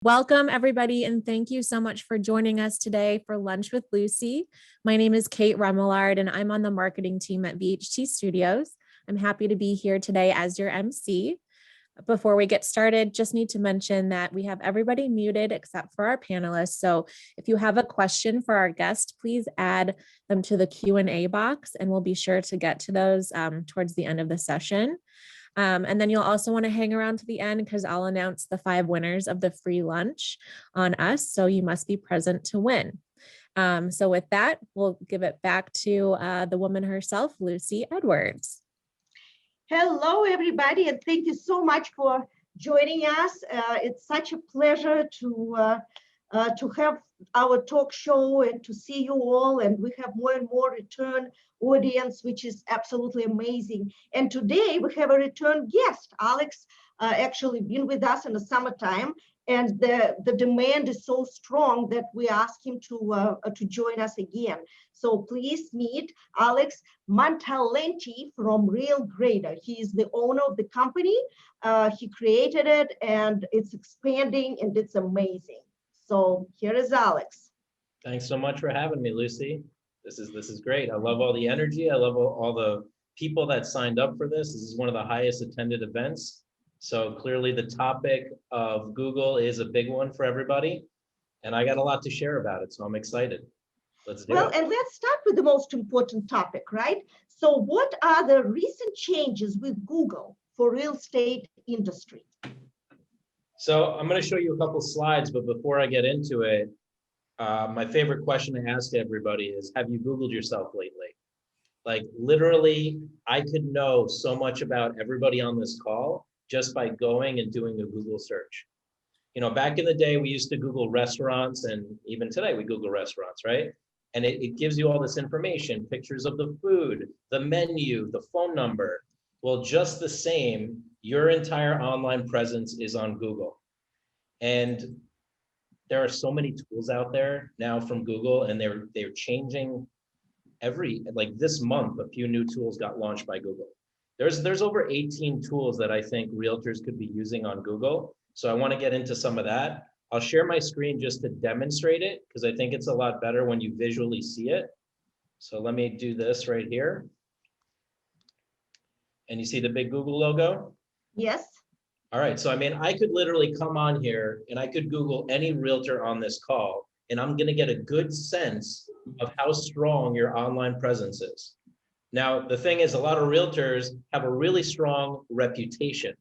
Welcome, everybody, and thank you so much for joining us today for Lunch with Lucy. My name is Kate Remillard, and I'm on the marketing team at VHT Studios. I'm happy to be here today as your MC. Before we get started, just need to mention that we have everybody muted except for our panelists. So if you have a question for our guest, please add them to the Q&A box, and we'll be sure to get to those towards the end of the session. And then you'll also want to hang around to the end because I'll announce the 5 winners of the free lunch on us. So you must be present to win. So with that, we'll give it back to the woman herself, Lucy Edwards. Hello, everybody, and thank you so much for joining us. It's such a pleasure to have our talk show and to see you all, and we have more and more return audience, which is absolutely amazing. And today we have a return guest. Alex actually been with us in the summertime, and the demand is so strong that we asked him to join us again. So please meet Alex Montalenti from Real Grader. He is the owner of the company. He created it, and it's expanding, and it's amazing. So here is Alex. Thanks so much for having me, Lucy. This is great. I love all the energy. I love all the people that signed up for this. This is one of the highest attended events. So clearly the topic of Google is a big one for everybody. And I got a lot to share about it. So I'm excited. Let's do it. Well, and let's start with the most important topic, right? So what are the recent changes with Google for real estate industry? So I'm going to show you a couple slides, but before I get into it, my favorite question to ask everybody is, have you Googled yourself lately? Like literally, I could know so much about everybody on this call just by going and doing a Google search. You know, back in the day, we used to Google restaurants, and even today we Google restaurants, right? And it gives you all this information, pictures of the food, the menu, the phone number. Well, just the same, your entire online presence is on Google. And there are so many tools out there now from Google, and they're changing like this month, a few new tools got launched by Google. There's over 18 tools that I think realtors could be using on Google. So I want to get into some of that. I'll share my screen just to demonstrate it because I think it's a lot better when you visually see it. So let me do this right here. And you see the big Google logo? Yes. All right, so I mean, I could literally come on here and I could Google any realtor on this call, and I'm gonna get a good sense of how strong your online presence is. Now, the thing is, a lot of realtors have a really strong reputation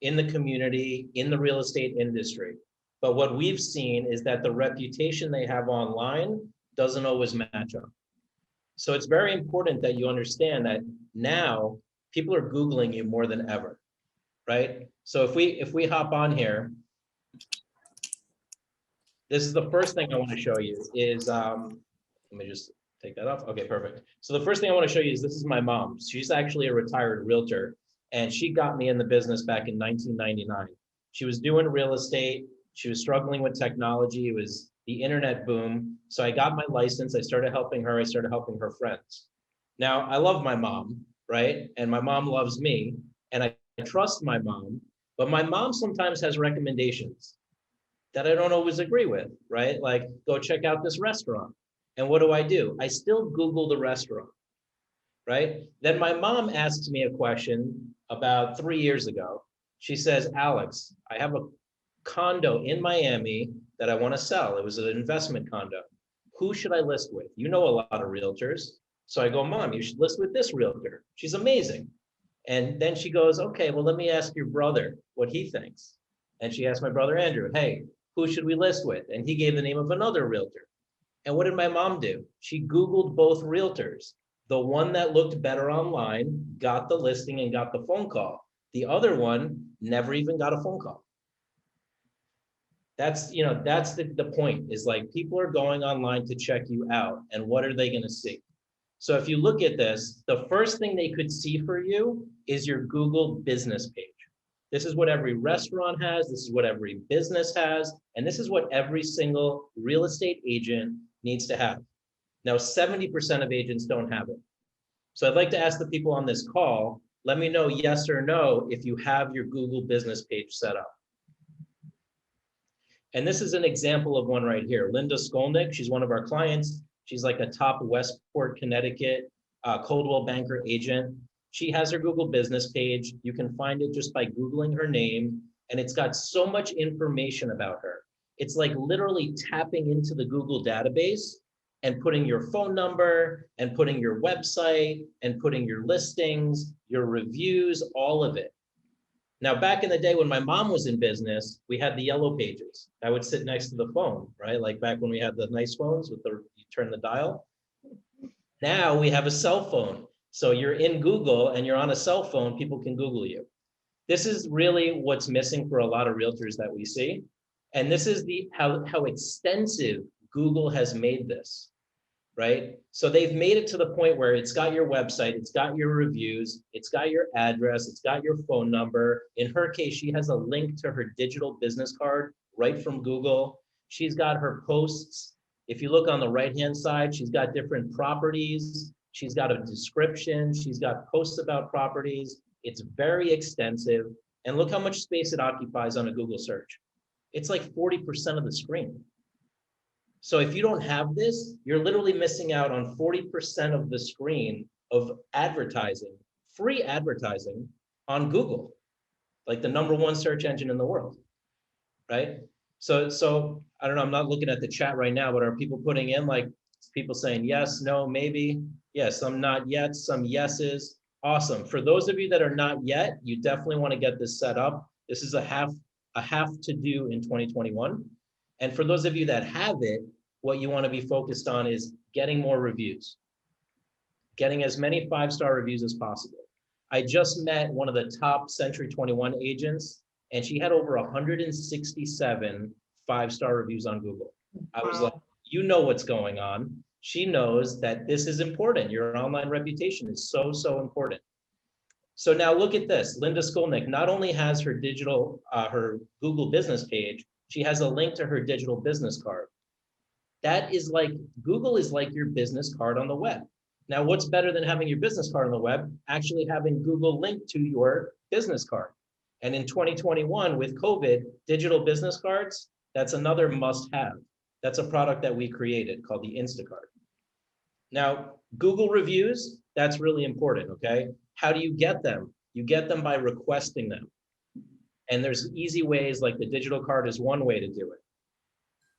in the community, in the real estate industry. But what we've seen is that the reputation they have online doesn't always match up. So it's very important that you understand that now people are Googling you more than ever, right? So if we hop on here, this is the first thing I want to show you is, let me just take that off. Okay, perfect. So the first thing I want to show you is this is my mom. She's actually a retired realtor, and she got me in the business back in 1999. She was doing real estate. She was struggling with technology. It was the internet boom. So I got my license. I started helping her. I started helping her friends. Now, I love my mom, right? And my mom loves me, and I trust my mom, but my mom sometimes has recommendations that I don't always agree with, right? Like, go check out this restaurant. And what do? I still Google the restaurant, right? Then my mom asks me a question about 3 years ago. She says, Alex, I have a condo in Miami that I want to sell. It was an investment condo. Who should I list with? You know a lot of realtors. So I go, Mom, you should list with this realtor. She's amazing. And then she goes, okay, well, let me ask your brother what he thinks. And she asked my brother, Andrew, hey, who should we list with? And he gave the name of another realtor. And what did my mom do? She Googled both realtors. The one that looked better online got the listing and got the phone call. The other one never even got a phone call. That's the point, is like people are going online to check you out, and what are they going to see? So if you look at this, the first thing they could see for you is your Google business page. This is what every restaurant has, this is what every business has, and this is what every single real estate agent needs to have. Now, 70% of agents don't have it. So I'd like to ask the people on this call, let me know yes or no if you have your Google business page set up. And this is an example of one right here. Linda Skolnick, she's one of our clients. She's like a top Westport, Connecticut, Coldwell Banker agent. She has her Google business page. You can find it just by Googling her name. And it's got so much information about her. It's like literally tapping into the Google database and putting your phone number and putting your website and putting your listings, your reviews, all of it. Now, back in the day when my mom was in business, we had the yellow pages. I would sit next to the phone, right? Like back when we had the nice phones with the, you turn the dial. Now we have a cell phone. So you're in Google and you're on a cell phone, people can Google you. This is really what's missing for a lot of realtors that we see. And this is how extensive Google has made this, right? So they've made it to the point where it's got your website, it's got your reviews, it's got your address, it's got your phone number. In her case, she has a link to her digital business card right from Google. She's got her posts. If you look on the right-hand side, she's got different properties. She's got a description. She's got posts about properties. It's very extensive. And look how much space it occupies on a Google search. It's like 40% of the screen. So if you don't have this, you're literally missing out on 40% of the screen of advertising, free advertising on Google, like the #1 search engine in the world, right? So I don't know, I'm not looking at the chat right now, but are people putting in like people saying yes, no, maybe? Yes, some not yet, some yeses. Awesome. For those of you that are not yet, you definitely want to get this set up. This is a have to do in 2021. And for those of you that have it, what you want to be focused on is getting more reviews, getting as many 5-star reviews as possible. I just met one of the top Century 21 agents, and she had over 167 5-star reviews on Google. I was like, you know what's going on. She knows that this is important. Your online reputation is so, so important. So now look at this. Linda Skolnick not only has her digital, her Google business page, she has a link to her digital business card. That is like, Google is like your business card on the web. Now, what's better than having your business card on the web? Actually having Google linked to your business card. And in 2021 with COVID, digital business cards, that's another must-have. That's a product that we created called the Instacart. Now, Google reviews, that's really important, okay? How do you get them? You get them by requesting them. And there's easy ways, like the digital card is one way to do it.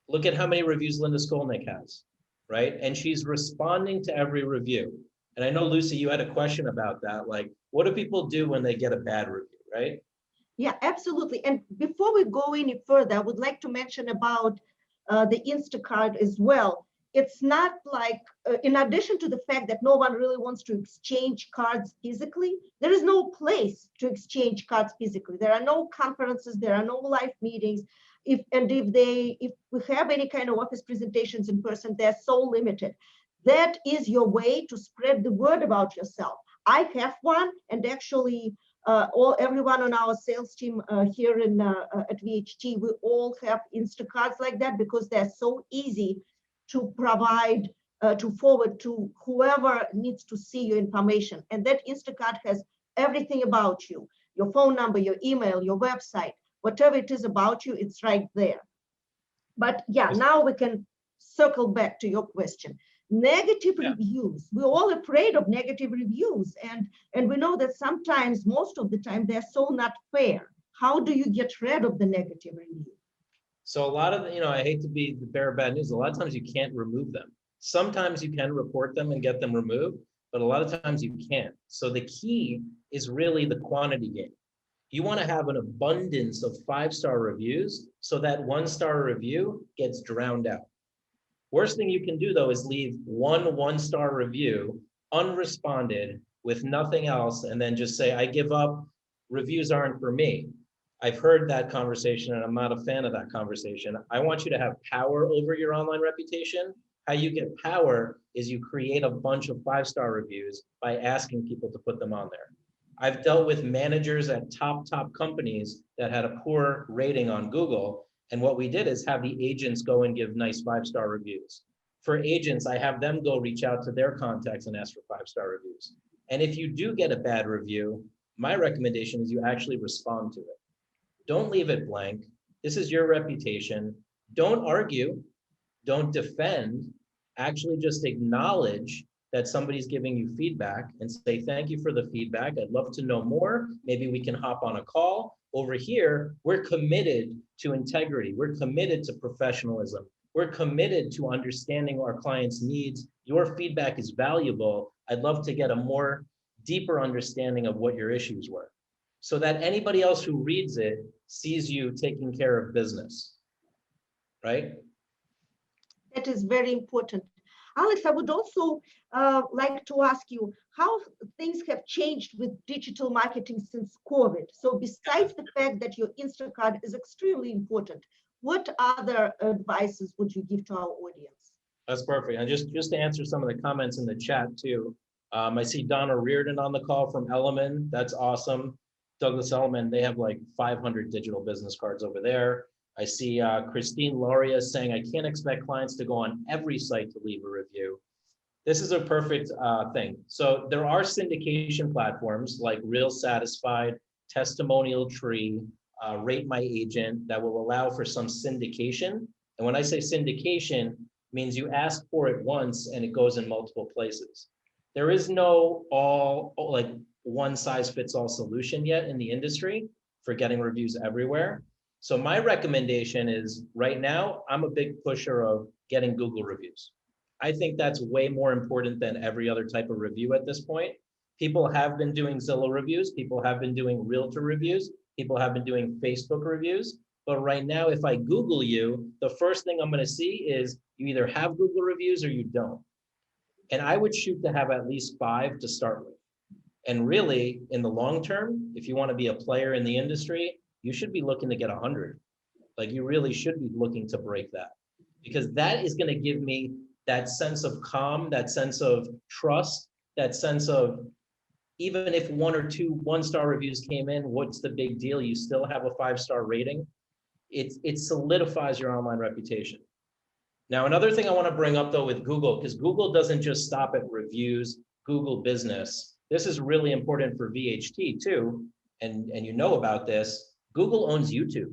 Look at how many reviews Linda Skolnick has, right? And she's responding to every review. And I know, Lucy, you had a question about that. Like, what do people do when they get a bad review, right? Yeah, absolutely. And before we go any further, I would like to mention about the Instacart as well. It's not like, in addition to the fact that no one really wants to exchange cards physically, there is no place to exchange cards physically. There are no conferences, there are no live meetings. If we have any kind of office presentations in person, they're so limited. That is your way to spread the word about yourself. I have one, and actually everyone on our sales team here at VHT, we all have Instacarts like that because they're so easy to provide, to forward to whoever needs to see your information. And that Instacart has everything about you, your phone number, your email, your website, whatever it is about you, it's right there. But yeah, now we can circle back to your question. Negative reviews. We're all afraid of negative reviews. And we know that sometimes, most of the time, they're so not fair. How do you get rid of the negative review? So a lot of, I hate to be the bearer of bad news. A lot of times you can't remove them. Sometimes you can report them and get them removed, but a lot of times you can't. So the key is really the quantity game. You want to have an abundance of 5-star reviews so that 1-star review gets drowned out. Worst thing you can do though is leave one 1-star review unresponded with nothing else and then just say, I give up, reviews aren't for me. I've heard that conversation and I'm not a fan of that conversation. I want you to have power over your online reputation. How you get power is you create a bunch of 5-star reviews by asking people to put them on there. I've dealt with managers at top companies that had a poor rating on Google. And what we did is have the agents go and give nice 5-star reviews. For agents, I have them go reach out to their contacts and ask for 5-star reviews. And if you do get a bad review, my recommendation is you actually respond to it. Don't leave it blank. This is your reputation. Don't argue, don't defend, actually just acknowledge that somebody's giving you feedback and say, thank you for the feedback. I'd love to know more. Maybe we can hop on a call. Over here, we're committed to integrity. We're committed to professionalism. We're committed to understanding our clients' needs. Your feedback is valuable. I'd love to get a more deeper understanding of what your issues were, so that anybody else who reads it sees you taking care of business, right? That is very important. Alex, I would also like to ask you how things have changed with digital marketing since COVID. So besides the fact that your Instacart is extremely important, what other advices would you give to our audience? That's perfect. And just to answer some of the comments in the chat too, I see Donna Reardon on the call from Element. That's awesome. Douglas Elliman, they have like 500 digital business cards over there. I see Christine Lauria saying, I can't expect clients to go on every site to leave a review. This is a perfect thing. So there are syndication platforms like Real Satisfied, Testimonial Tree, Rate My Agent that will allow for some syndication. And when I say syndication, it means you ask for it once and it goes in multiple places. There is no like one size fits all solution yet in the industry for getting reviews everywhere. So my recommendation is right now, I'm a big pusher of getting Google reviews. I think that's way more important than every other type of review at this point. People have been doing Zillow reviews. People have been doing Realtor reviews. People have been doing Facebook reviews. But right now, if I Google you, the first thing I'm going to see is you either have Google reviews or you don't. And I would shoot to have at least 5 to start with. And really, in the long term, if you want to be a player in the industry, you should be looking to get 100. Like you really should be looking to break that, because that is going to give me that sense of calm, that sense of trust, that sense of even if 1 or 2 1-star reviews came in, what's the big deal? You still have a 5-star rating. It solidifies your online reputation. Now, another thing I want to bring up though with Google, because Google doesn't just stop at reviews, Google business. This is really important for VHT too. And you know about this. Google owns YouTube.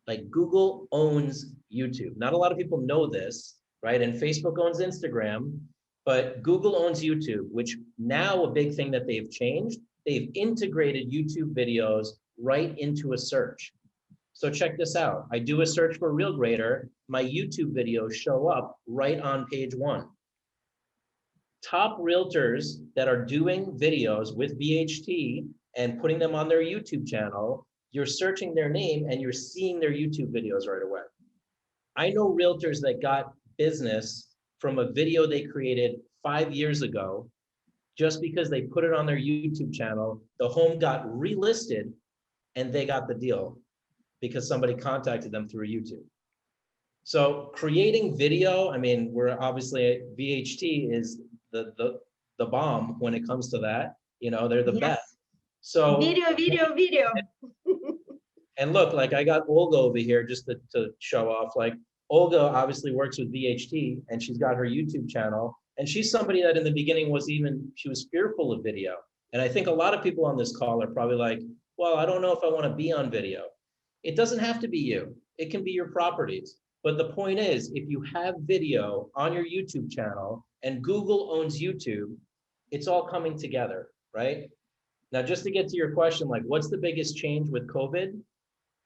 Like Google owns YouTube. Not a lot of people know this, right? And Facebook owns Instagram, but Google owns YouTube, which now a big thing that they've changed, they've integrated YouTube videos right into a search. So check this out. I do a search for Real Grader, my YouTube videos show up right on page 1. Top realtors that are doing videos with VHT and putting them on their YouTube channel, you're searching their name and you're seeing their YouTube videos right away. I know realtors that got business from a video they created 5 years ago, just because they put it on their YouTube channel, the home got relisted and they got the deal because somebody contacted them through YouTube. So creating video, I mean, we're obviously, VHT is the bomb when it comes to that. You know, they're the best. So Video. And look, like I got Olga over here just to show off. Like Olga obviously works with VHT and she's got her YouTube channel. And she's somebody that in the beginning she was fearful of video. And I think a lot of people on this call are probably like, well, I don't know if I want to be on video. It doesn't have to be you. It can be your properties. But the point is, if you have video on your YouTube channel and Google owns YouTube, it's all coming together, right? Now, just to get to your question, like what's the biggest change with COVID?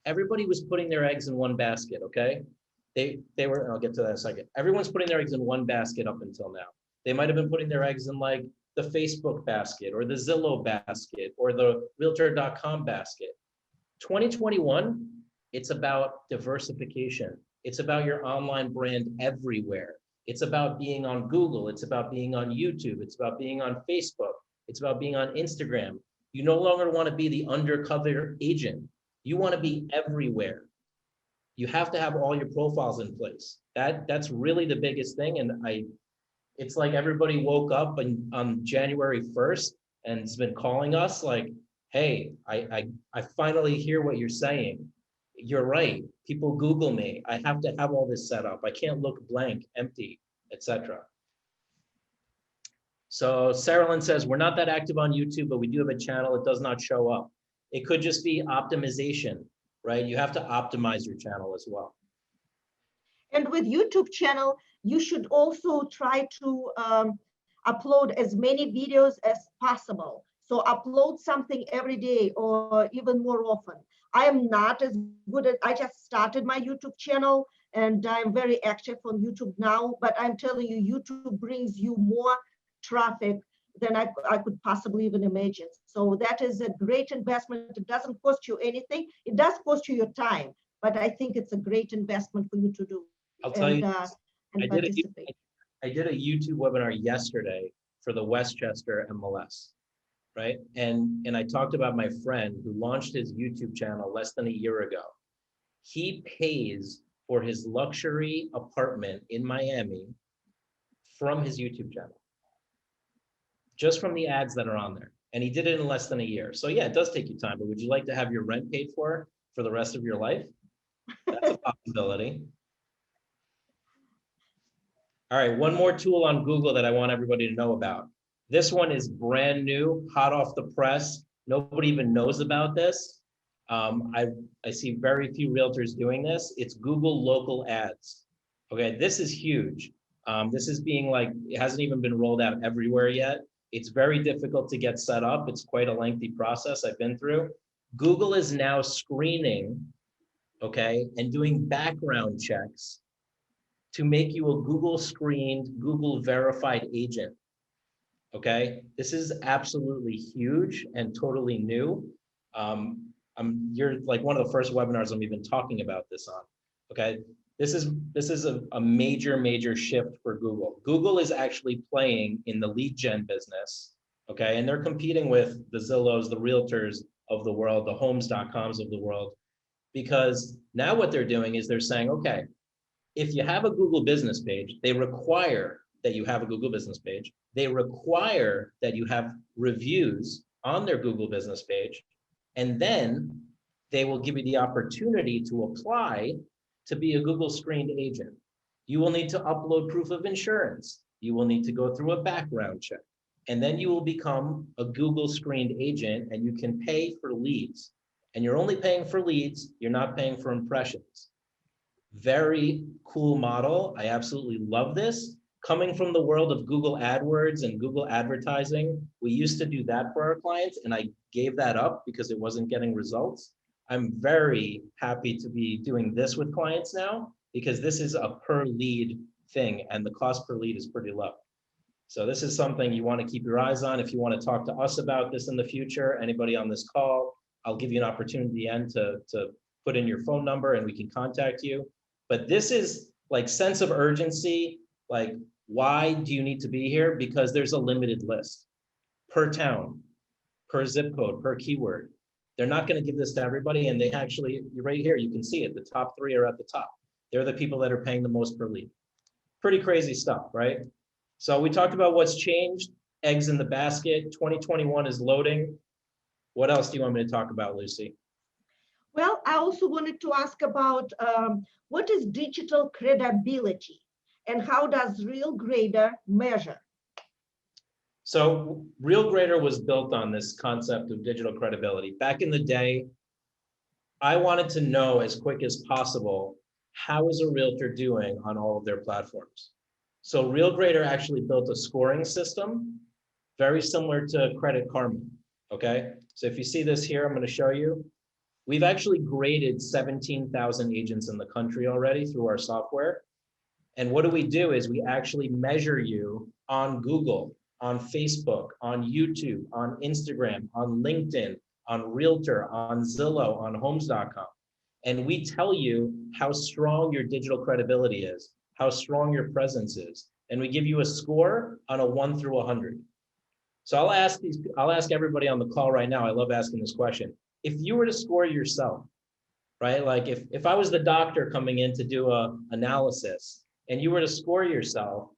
Everybody was putting their eggs in one basket, okay? They were, I'll get to that in a second. Everyone's putting their eggs in one basket up until now. They might've been putting their eggs in like the Facebook basket or the Zillow basket or the Realtor.com basket. 2021, it's about diversification. It's about your online brand everywhere. It's about being on Google. It's about being on YouTube. It's about being on Facebook. It's about being on Instagram. You no longer want to be the undercover agent. You want to be everywhere. You have to have all your profiles in place. That's really the biggest thing. And it's like everybody woke up on January 1st and has been calling us like, hey, I finally hear what you're saying. You're right. People Google me. I have to have all this set up. I can't look blank, empty, etc. So Sarah Lynn says, we're not that active on YouTube, but we do have a channel. It does not show up. It could just be optimization, right? You have to optimize your channel as well. And with YouTube channel, you should also try to upload as many videos as possible. So upload something every day or even more often. I am not as good at, I just started my YouTube channel and I'm very active on YouTube now, but I'm telling you, YouTube brings you more traffic than I could possibly even imagine. So that is a great investment. It doesn't cost you anything. It does cost you your time, but I think it's a great investment for you to do I'll tell you, and I participate. did a YouTube webinar yesterday for the Westchester MLS, right? And I talked about my friend who launched his YouTube channel less than a year ago. He pays for his luxury apartment in Miami from his YouTube channel, just from the ads that are on there. And he did it in less than a year. So yeah, it does take you time, but would you like to have your rent paid for the rest of your life? That's a possibility. All right, one more tool on Google that I want everybody to know about. This one is brand new, hot off the press. Nobody even knows about this. I see very few realtors doing this. It's Google Local Ads. Okay, this is huge. This is being it hasn't even been rolled out everywhere yet. It's very difficult to get set up. It's quite a lengthy process I've been through. Google is now screening, okay, and doing background checks to make you a Google screened, Google verified agent. Okay, this is absolutely huge and totally new. You're like one of the first webinars I'm even talking about this on. Okay, this is a major shift for Google. Google is actually playing in the lead gen business. Okay, and they're competing with the Zillows, the Realtors of the world, the Homes.coms of the world, because now what they're doing is they're saying, okay, if you have a Google business page, they require that you have a Google business page. They require that you have reviews on their Google business page. And then they will give you the opportunity to apply to be a Google screened agent. You will need to upload proof of insurance. You will need to go through a background check. And then you will become a Google screened agent and you can pay for leads. And you're only paying for leads, you're not paying for impressions. Very cool model. I absolutely love this. Coming from the world of Google AdWords and Google advertising, we used to do that for our clients and I gave that up because it wasn't getting results. I'm very happy to be doing this with clients now because this is a per lead thing and the cost per lead is pretty low. So this is something you want to keep your eyes on. If you want to talk to us about this in the future, anybody on this call, I'll give you an opportunity at the end to put in your phone number and we can contact you. But this is like sense of urgency. Like, why do you need to be here? Because there's a limited list per town, per zip code, per keyword. They're not going to give this to everybody. And they actually, right here, you can see it. The top 3 are at the top. They're the people that are paying the most per lead. Pretty crazy stuff, right? So we talked about what's changed, eggs in the basket. 2021 is loading. What else do you want me to talk about, Lucy? Well, I also wanted to ask about what is digital credibility and how does Real Grader measure? So Real Grader was built on this concept of digital credibility. Back in the day, I wanted to know as quick as possible, how is a realtor doing on all of their platforms? So Real Grader actually built a scoring system, very similar to Credit Karma, okay? So if you see this here, I'm gonna show you. We've actually graded 17,000 agents in the country already through our software. And what do? We actually measure you on Google, on Facebook, on YouTube, on Instagram, on LinkedIn, on Realtor, on Zillow, on Homes.com. And we tell you how strong your digital credibility is, how strong your presence is. And we give you a score on a 1 through 100. So I'll ask everybody on the call right now. I love asking this question. If you were to score yourself, right? Like if I was the doctor coming in to do a analysis and you were to score yourself,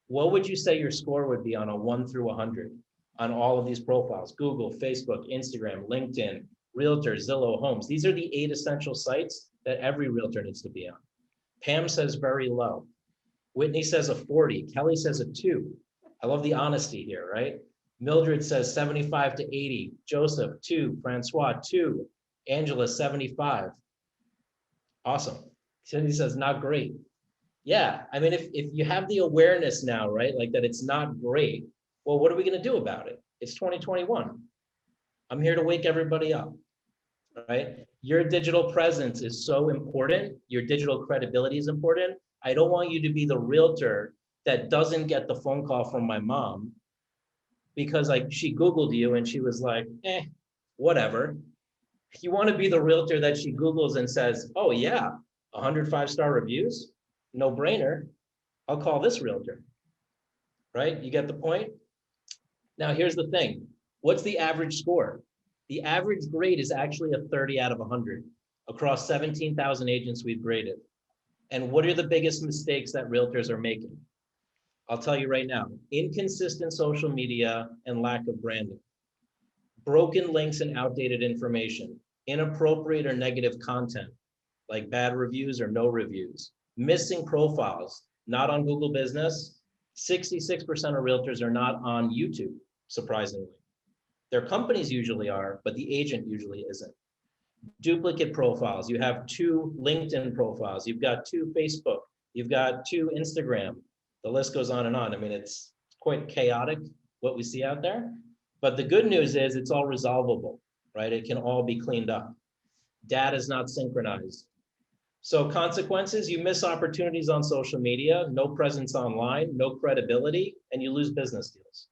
what would you say your score would be on a 1 through 100 on all of these profiles? Google, Facebook, Instagram, LinkedIn, Realtor, Zillow, Homes. These are the 8 essential sites that every realtor needs to be on. Pam says very low. Whitney says a 40. Kelly says a 2. I love the honesty here, right? Mildred says 75 to 80. Joseph, 2. Francois, 2. Angela, 75. Awesome. Cindy says not great. Yeah, I mean, if you have the awareness now, right, like that it's not great, well, what are we gonna do about it? It's 2021. I'm here to wake everybody up, right? Your digital presence is so important. Your digital credibility is important. I don't want you to be the realtor that doesn't get the phone call from my mom because like she Googled you and she was like, whatever. You want to be the realtor that she Googles and says, oh yeah, 100 5-star reviews, no brainer. I'll call this realtor, right? You get the point? Now, here's the thing. What's the average score? The average grade is actually a 30 out of 100 across 17,000 agents we've graded. And what are the biggest mistakes that realtors are making? I'll tell you right now, inconsistent social media and lack of branding, broken links and outdated information, inappropriate or negative content, like bad reviews or no reviews, missing profiles, not on Google Business. 66% of realtors are not on YouTube, surprisingly. Their companies usually are, but the agent usually isn't. Duplicate profiles. You have 2 LinkedIn profiles. You've got 2 Facebook. You've got 2 Instagram. The list goes on and on. I mean, it's quite chaotic what we see out there. But the good news is it's all resolvable, right? It can all be cleaned up. Data is not synchronized. So consequences, you miss opportunities on social media, no presence online, no credibility, and you lose business deals.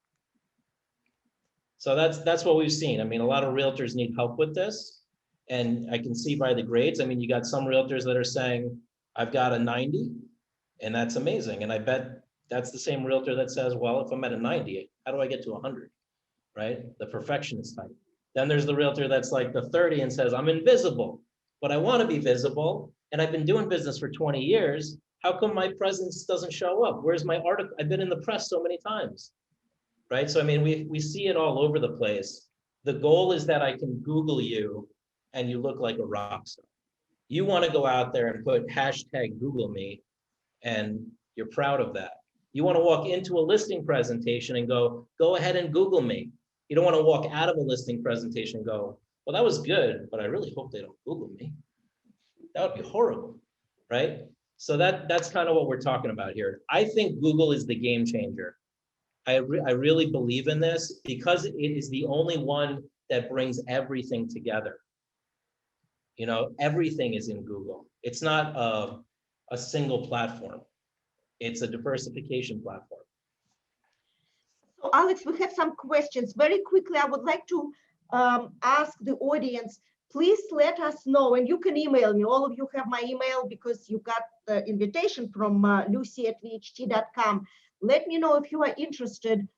So that's what we've seen. I mean, a lot of realtors need help with this. And I can see by the grades, I mean, you got some realtors that are saying, I've got a 90, and that's amazing. And I bet that's the same realtor that says, well, if I'm at a 90, how do I get to 100, right? The perfectionist type. Then there's the realtor that's like the 30 and says, I'm invisible, but I want to be visible. And I've been doing business for 20 years. How come my presence doesn't show up? Where's my article? I've been in the press so many times, right? So, I mean, we see it all over the place. The goal is that I can Google you and you look like a rock star. You want to go out there and put hashtag Google me, and you're proud of that. You want to walk into a listing presentation and go ahead and Google me. You don't want to walk out of a listing presentation and go, well, that was good, but I really hope they don't Google me. That would be horrible, right? So that's kind of what we're talking about here. I think Google is the game changer. I really believe in this because it is the only one that brings everything together. You know, everything is in Google. It's not a single platform. It's a diversification platform. So Alex, we have some questions. Very quickly, I would like to ask the audience, please let us know, and you can email me. All of you have my email because you got the invitation from lucy@vht.com. Let me know if you are interested,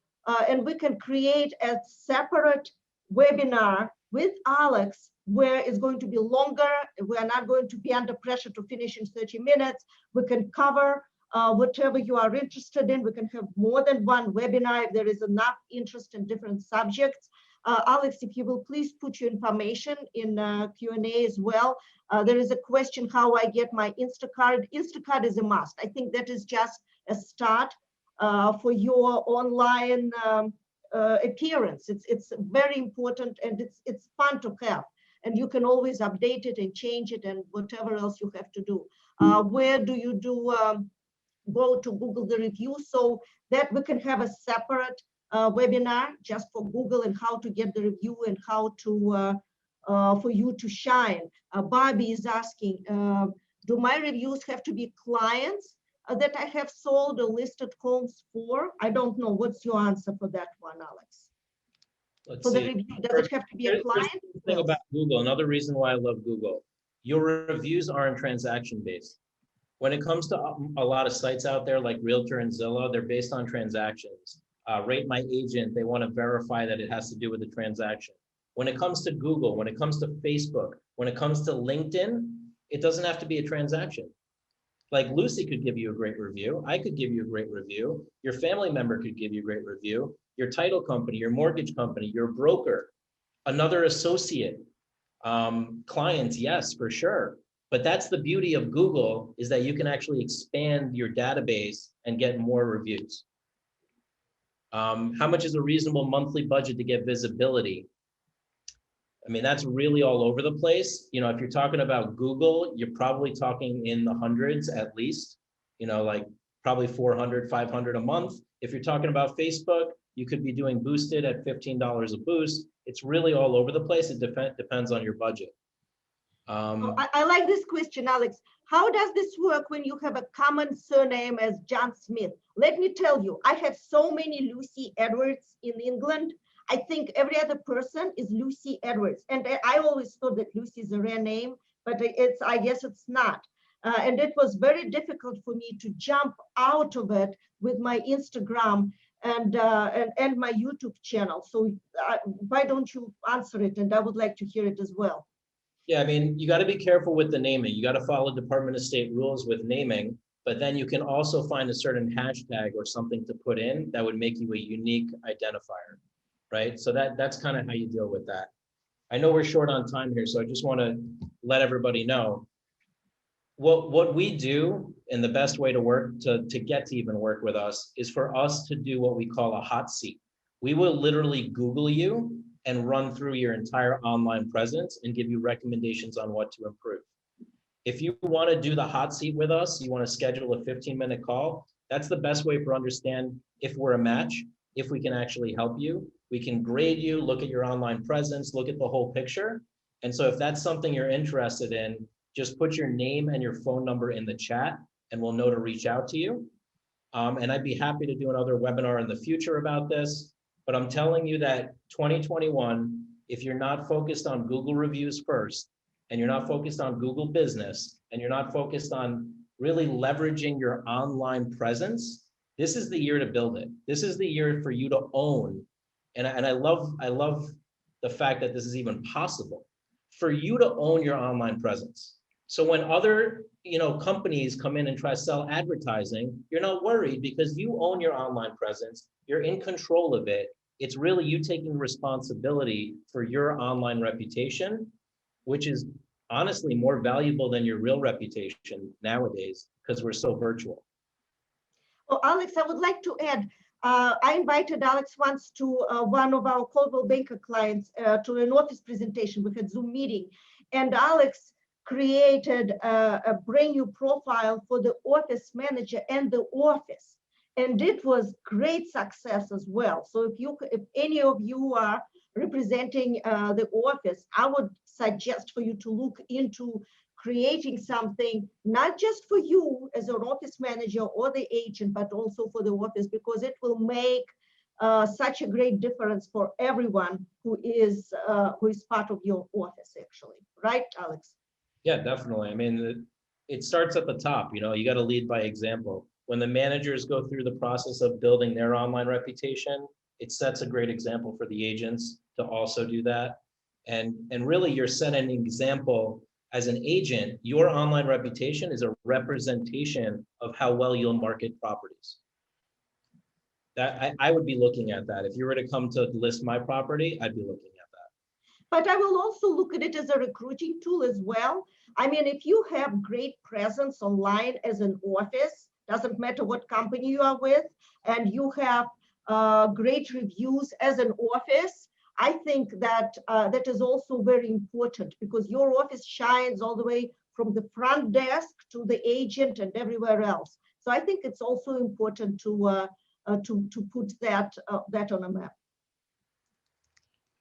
and we can create a separate webinar with Alex where it's going to be longer. We are not going to be under pressure to finish in 30 minutes. We can cover whatever you are interested in. We can have more than one webinar if there is enough interest in different subjects. Alex, if you will please put your information in Q&A as well. There is a question how I get my Instacard. Instacard is a must. I think that is just a start for your online appearance. It's very important, and it's fun to have. And you can always update it and change it and whatever else you have to do. Where do you do go to Google the review so that we can have a separate webinar just for Google and how to get the review and how to for you to shine. Bobby is asking, do my reviews have to be clients that I have sold or listed homes for? I don't know. What's your answer for that one, Alex? Let's For the see. review, does it have to be a client? Here's the thing about Google. Another reason why I love Google. Your reviews aren't transaction based. When it comes to a lot of sites out there like Realtor and Zillow, they're based on transactions. Rate My Agent, they want to verify that it has to do with the transaction. When it comes to Google, when it comes to Facebook, when it comes to LinkedIn, it doesn't have to be a transaction. Like Lucy could give you a great review. I could give you a great review. Your family member could give you a great review. Your title company, your mortgage company, your broker, another associate, clients, yes, for sure. But that's the beauty of Google, is that you can actually expand your database and get more reviews. How much is a reasonable monthly budget to get visibility? I mean, that's really all over the place. You know, if you're talking about Google, you're probably talking in the hundreds at least. like probably 400, 500 a month. If you're talking about Facebook, you could be doing boosted at $15 a boost. It's really all over the place. It depends on your budget. I like this question, Alex. How does this work when you have a common surname as John Smith? Let me tell you, I have so many Lucy Edwards in England. I think every other person is Lucy Edwards. And I always thought that Lucy is a rare name, but I guess it's not. And it was very difficult for me to jump out of it with my Instagram and my YouTube channel. So why don't you answer it? And I would like to hear it as well. Yeah, I mean, you got to be careful with the naming. You got to follow Department of State rules with naming, but then you can also find a certain hashtag or something to put in that would make you a unique identifier, right? So that's kind of how you deal with that. I know we're short on time here, so I just want to let everybody know what we do, and the best way to work to get to even work with us is for us to do what we call a hot seat. We will literally Google you and run through your entire online presence and give you recommendations on what to improve. If you want to do the hot seat with us, you want to schedule a 15-minute call, that's the best way for understand if we're a match, if we can actually help you. We can grade you, look at your online presence, look at the whole picture. And so if that's something you're interested in, just put your name and your phone number in the chat and we'll know to reach out to you. And I'd be happy to do another webinar in the future about this. But I'm telling you that 2021, if you're not focused on Google reviews first, and you're not focused on Google business, and you're not focused on really leveraging your online presence, this is the year to build it. This is the year for you to own. And I love the fact that this is even possible for you to own your online presence. So when other companies come in and try to sell advertising, you're not worried because you own your online presence. You're in control of it. It's really you taking responsibility for your online reputation, which is honestly more valuable than your real reputation nowadays because we're so virtual. Oh, Alex, I would like to add, I invited Alex once to one of our Coldwell Banker clients to an office presentation. We had Zoom meeting, and Alex created a brand new profile for the office manager and the office. And it was great success as well. So if any of you are representing the office, I would suggest for you to look into creating something, not just for you as an office manager or the agent, but also for the office, because it will make such a great difference for everyone who is part of your office, actually. Right, Alex? Yeah, definitely. I mean, it starts at the top. You got to lead by example. When the managers go through the process of building their online reputation, it sets a great example for the agents to also do that. And really, you're setting an example as an agent. Your online reputation is a representation of how well you'll market properties. That I would be looking at that. If you were to come to list my property, I'd be looking at that. But I will also look at it as a recruiting tool as well. I mean, if you have great presence online as an office, doesn't matter what company you are with, and you have great reviews as an office, I think that that is also very important because your office shines all the way from the front desk to the agent and everywhere else. So I think it's also important to put that on a map.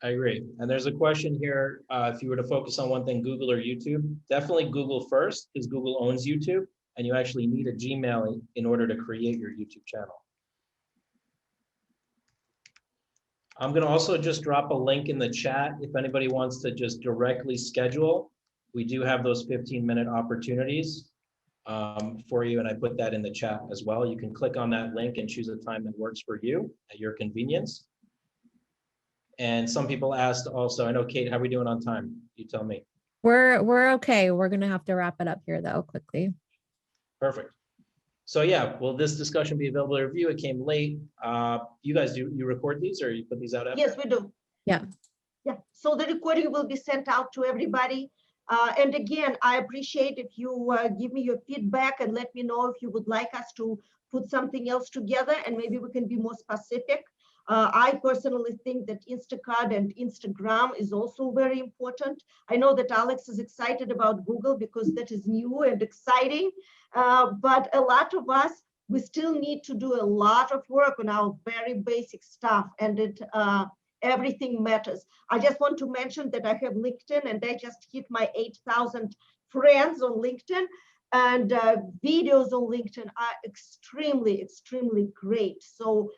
I agree. And there's a question here, if you were to focus on one thing, Google or YouTube, definitely Google first, because Google owns YouTube, and you actually need a Gmail in order to create your YouTube channel. I'm going to also just drop a link in the chat if anybody wants to just directly schedule. We do have those 15-minute opportunities for you, and I put that in the chat as well. You can click on that link and choose a time that works for you at your convenience. And some people asked also, I know, Kate, how are we doing on time? You tell me. We're okay. We're going to have to wrap it up here though, quickly. Perfect. So yeah, will this discussion be available to review? It came late. You guys, do you record these or you put these out after? Yes, we do. Yeah. Yeah. So the recording will be sent out to everybody. And again, I appreciate if you give me your feedback and let me know if you would like us to put something else together and maybe we can be more specific. I personally think that Instacart and Instagram is also very important. I know that Alex is excited about Google because that is new and exciting. But a lot of us, we still need to do a lot of work on our very basic stuff, and everything matters. I just want to mention that I have LinkedIn, and I just hit my 8,000 friends on LinkedIn, and videos on LinkedIn are extremely great. So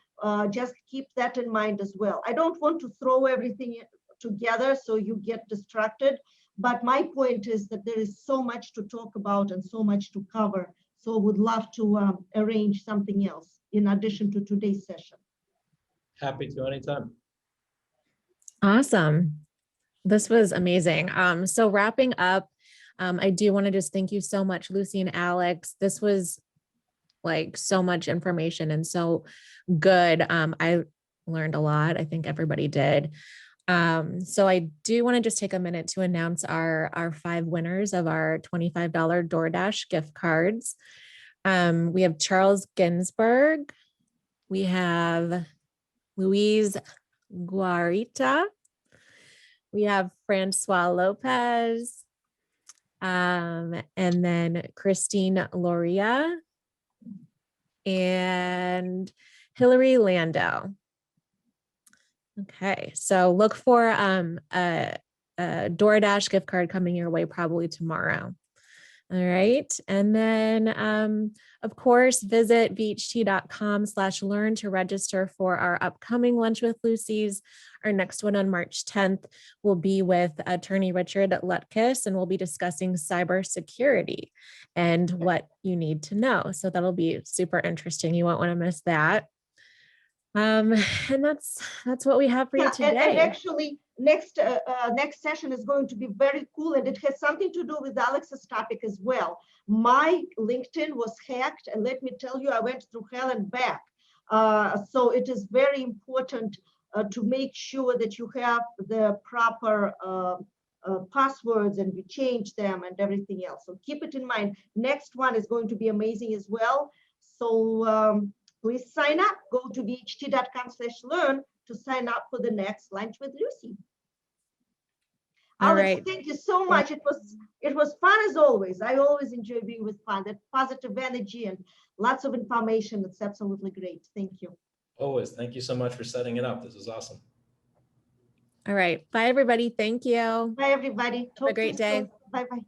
just keep that in mind as well. I don't want to throw everything together so you get distracted, but my point is that there is so much to talk about and so much to cover. So would love to arrange something else in addition to today's session. Happy to anytime. Awesome. This was amazing. So wrapping up, I do want to just thank you so much, Lucy and Alex. This was like so much information and so good. I learned a lot. I think everybody did. So I do want to just take a minute to announce our 5 winners of our $25 DoorDash gift cards. We have Charles Ginsberg. We have Louise Guarita. We have Francois Lopez. And then Christine Loria and Hillary Lando. Okay, so look for a DoorDash gift card coming your way probably tomorrow. All right, and then of course visit vht.com/learn to register for our upcoming Lunch with Lucy's. Our next one on March 10th will be with attorney Richard Lutkus, and we'll be discussing cybersecurity and what you need to know. So that'll be super interesting. You won't want to miss that. And that's what we have for you today. And actually, next session is going to be very cool, and it has something to do with Alex's topic as well. My LinkedIn was hacked, and let me tell you, I went through hell and back. So it is very important to make sure that you have the proper passwords and you change them and everything else. So keep it in mind. Next one is going to be amazing as well. So please sign up. Go to vht.com/learn to sign up for the next Lunch with Lucy. All Alex, right. thank you so much. It was fun as always. I always enjoy being with fun. That positive energy and lots of information. It's absolutely great. Thank you. Always. Thank you so much for setting it up. This is awesome. All right. Bye, everybody. Thank you. Bye, everybody. Have a great day. Bye-bye.